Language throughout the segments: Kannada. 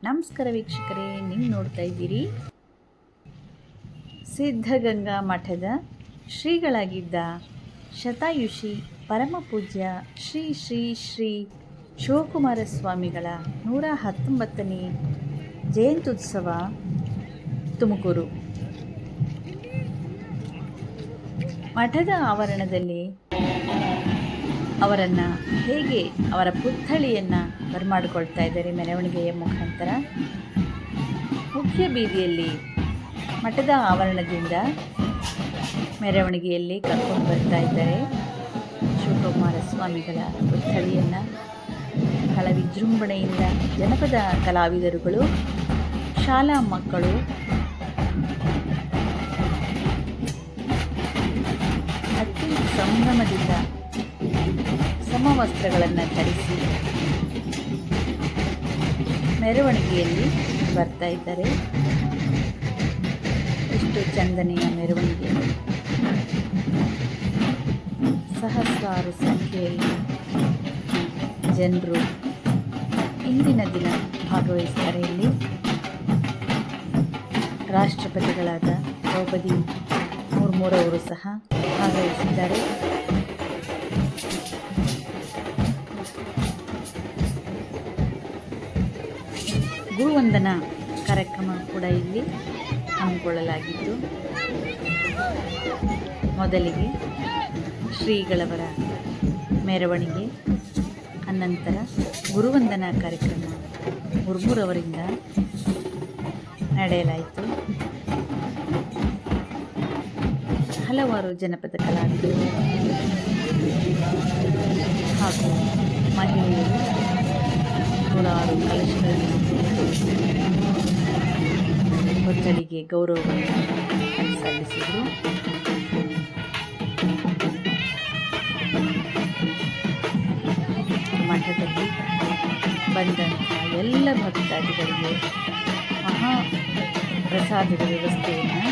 ನಮಸ್ಕಾರ ವೀಕ್ಷಕರೇ, ನೀವು ನೋಡ್ತಾ ಇದ್ದೀರಿ ಸಿದ್ಧಗಂಗಾ ಮಠದ ಶ್ರೀಗಳಾಗಿದ್ದ ಶತಾಯುಷಿ ಪರಮ ಪೂಜ್ಯ ಶ್ರೀ ಶ್ರೀ ಶ್ರೀ ಶಿವಕುಮಾರ ಸ್ವಾಮಿಗಳ 119ನೇ ಜಯಂತ್ಯುತ್ಸವ ತುಮಕೂರು. ಮಠದ ಆವರಣದಲ್ಲಿ ಅವರನ್ನು ಹೇಗೆ ಅವರ ಪುತ್ಥಳಿಯನ್ನು ಬರಮಾಡಿಕೊಳ್ತಾ ಇದ್ದಾರೆ ಮೆರವಣಿಗೆಯ ಮುಖಾಂತರ. ಮುಖ್ಯ ಬೀದಿಯಲ್ಲಿ ಮಠದ ಆವರಣದಿಂದ ಮೆರವಣಿಗೆಯಲ್ಲಿ ಕರ್ಕೊಂಡು ಬರ್ತಾ ಇದ್ದಾರೆ ಶಿವಕುಮಾರ ಸ್ವಾಮಿಗಳ ಪುತ್ಥಳಿಯನ್ನು. ಬಹಳ ವಿಜೃಂಭಣೆಯಿಂದ ಜನಪದ ಕಲಾವಿದರುಗಳು, ಶಾಲಾ ಮಕ್ಕಳು, ಅತ್ಯಂತ ಸಂಭ್ರಮದಿಂದ ಸಮವಸ್ತ್ರಗಳನ್ನು ಧರಿಸಿ ಮೆರವಣಿಗೆಯಲ್ಲಿ ಬರ್ತಾ ಇದ್ದಾರೆ. ಎಷ್ಟು ಚಂದನೆಯ ಮೆರವಣಿಗೆ! ಸಹಸ್ರಾರು ಸಂಖ್ಯೆಯಲ್ಲಿ ಜನರು ಇಂದಿನ ದಿನ ಭಾಗವಹಿಸ್ತಾರೆ. ಇಲ್ಲಿ ರಾಷ್ಟ್ರಪತಿಗಳಾದ ದ್ರೌಪದಿ ಮುರ್ಮುರವರು ಸಹ ಭಾಗವಹಿಸಿದ್ದಾರೆ. ಗುರುವಂದನಾ ಕಾರ್ಯಕ್ರಮ ಕೂಡ ಇಲ್ಲಿ ಹಮ್ಮಿಕೊಳ್ಳಲಾಗಿದ್ದು, ಮೊದಲಿಗೆ ಶ್ರೀಗಳವರ ಮೆರವಣಿಗೆ, ಅನಂತರ ಗುರುವಂದನಾ ಕಾರ್ಯಕ್ರಮ ಮುರ್ಮುರವರಿಂದ ನಡೆಯಲಾಯಿತು. ಹಲವಾರು ಜನಪದ ಕಲಾವಿದರು ಹಾಗೂ ಮಹಿಳೆಯರು ನೂರಾರು ಕಲಶಗಳನ್ನು ಪುತ್ಥಳಿಗೆ ಗೌರವವನ್ನು ಸಲ್ಲಿಸಿದರು. ಮಠದಲ್ಲಿ ಬಂದಂಥ ಎಲ್ಲ ಭಕ್ತಾದಿಗಳಿಗೆ ಮಹಾ ಪ್ರಸಾದದ ವ್ಯವಸ್ಥೆಯನ್ನು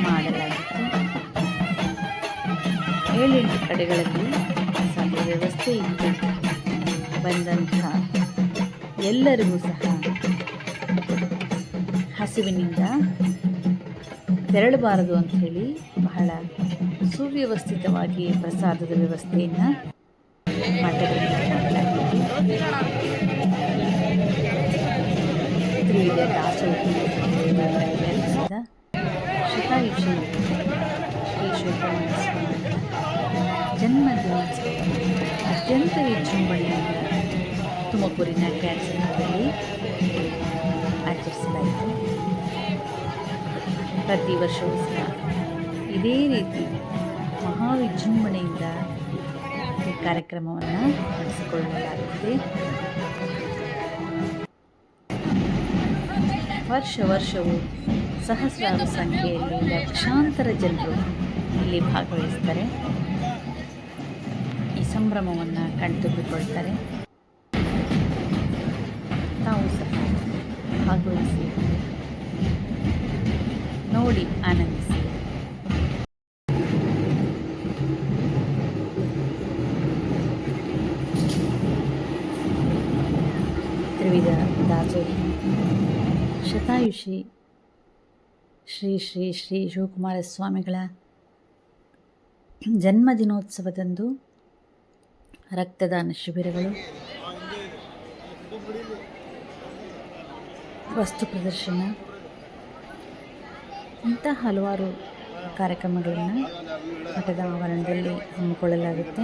ಮಾಡಲಾಗಿತ್ತು. 7-8 ಕಡೆಗಳಲ್ಲಿ ಪ್ರಸಾದದ ವ್ಯವಸ್ಥೆ ಇದ್ದು ಬಂದಂಥ ಎಲ್ಲರಿಗೂ ಸಹ ಹಸಿವಿನಿಂದ ತೆರಳಬಾರದು ಅಂಥೇಳಿ ಬಹಳ ಸುವ್ಯವಸ್ಥಿತವಾಗಿ ಪ್ರಸಾದದ ವ್ಯವಸ್ಥೆಯನ್ನು ಮಠದಲ್ಲಿ ಮಾಡಲಾಗಿತ್ತು. ತ್ರಿವಿಧ ದಾಸೋಹಿ ನಡೆಸಿದ ಶತಾಯುಷಿ ಶ್ರೀ ಶಿವಕುಮಾರ ಸ್ವಾಮಿ ಜನ್ಮದಿನೋತ್ಸವ ಅತ್ಯಂತ ವಿಜೃಂಭಣೆಯಿಂದ ತುಮಕೂರಿನ ಕ್ಯಾನ್ಸರ್ನಲ್ಲಿ ಆಚರಿಸಲಾಯಿತು. ಪ್ರತಿ ವರ್ಷವೂ ಸಹ ಇದೇ ರೀತಿ ಮಹಾವಿಜೃಂಭಣೆಯಿಂದ ಈ ಕಾರ್ಯಕ್ರಮವನ್ನು ನಡೆಸಿಕೊಳ್ಳಲಾಗುತ್ತದೆ. ವರ್ಷವೂ ಸಹಸ್ರಾರು ಸಂಖ್ಯೆಯಲ್ಲಿ ಲಕ್ಷಾಂತರ ಜನರು ಇಲ್ಲಿ ಭಾಗವಹಿಸ್ತಾರೆ. ಈ ಸಂಭ್ರಮವನ್ನು ಕಣ್ತುಂಬಿಕೊಳ್ತಾರೆ. ತಾವು ಸಹ ಭಾಗವಹಿಸಿ ನೋಡಿ ಆನಂದಿಸಿ. ತ್ರಿವಿಧ ದಾಸೋಹಿ ಶತಾಯುಷಿ ಶ್ರೀ ಶ್ರೀ ಶ್ರೀ ಶಿವಕುಮಾರ ಸ್ವಾಮಿಗಳ ಜನ್ಮದಿನೋತ್ಸವದಂದು ರಕ್ತದಾನ ಶಿಬಿರಗಳು, ವಸ್ತು ಪ್ರದರ್ಶನ, ಇಂಥ ಹಲವಾರು ಕಾರ್ಯಕ್ರಮಗಳನ್ನು ಮಠದ ಆವರಣದಲ್ಲಿ ಹಮ್ಮಿಕೊಳ್ಳಲಾಗುತ್ತೆ.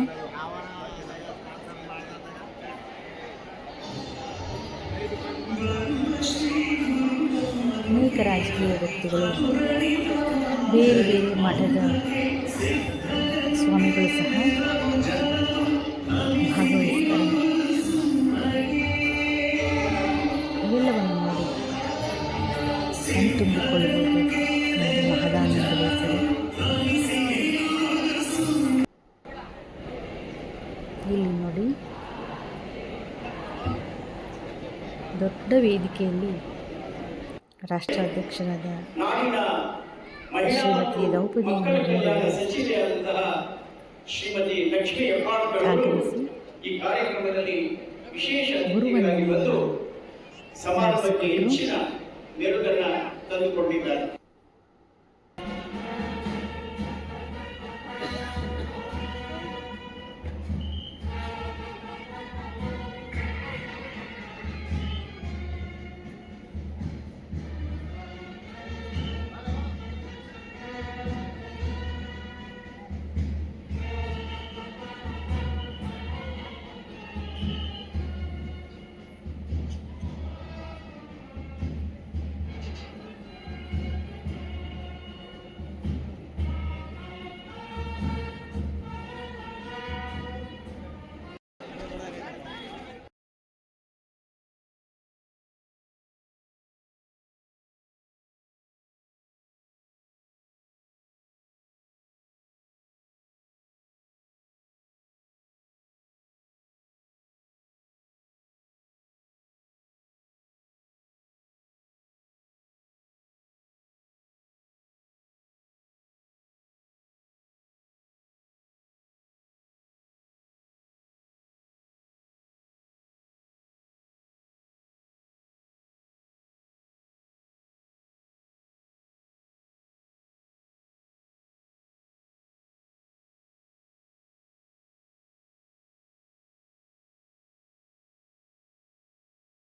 ಅನೇಕ ರಾಜಕೀಯ ವ್ಯಕ್ತಿಗಳು, ಬೇರೆ ಬೇರೆ ಮಠದ ಸ್ವಾಮಿಗಳು ಸಹ ಭಾಗವಹಿಸ್ತಾರೆ. ಇವೆಲ್ಲವನ್ನು ನೋಡಿ ಕಣ್ತುಂಬಿಕೊಳ್ಳಬಹುದು. ನನಗೆ ಮಹದಾನಂದವಾಗುತ್ತದೆ. ಇಲ್ಲಿ ನೋಡಿ, ದೊಡ್ಡ ವೇದಿಕೆಯಲ್ಲಿ ರಾಷ್ಟ್ರಾಧ್ಯಕ್ಷರಾದ ಶ್ರೀಮತಿ ದ್ರೌಪದಿ ಮುರ್ಮುರವರು ಆಗಮಿಸಿ ಗುರುವಂದನೆಯನ್ನು ಸಮಾಜಕ್ಕೆ ನಡೆಸಿಕೊಟ್ರು. ಹೆಚ್ಚಿನ ಮೆರುಗನ್ನ ತಂದುಕೊಂಡಿದ್ದಾರೆ.